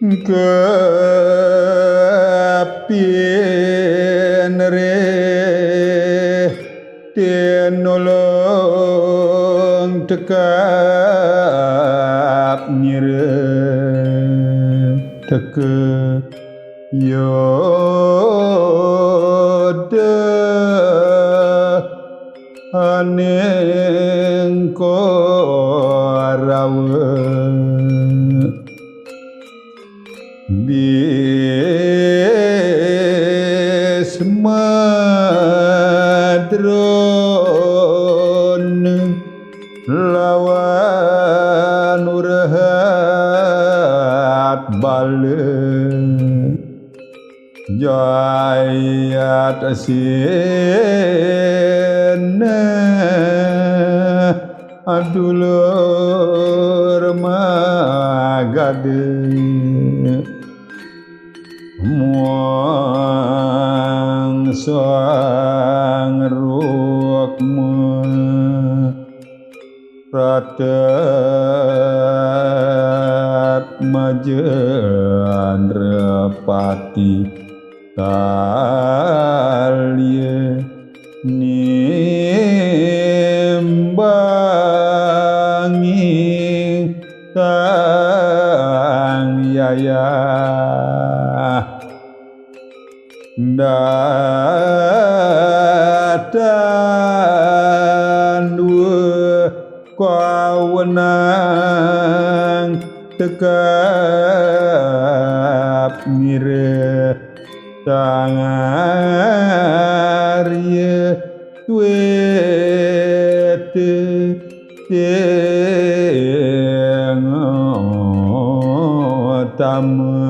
Kapien re tinolong tekap nyire teke yoda aning korawe bismadron lawan urahat balen jayat asina adulur magade muang sang rukma ratat majan repati talye nimbangi sang yaya datan dua kawenang tekap mire sangarye tuete tengo tamen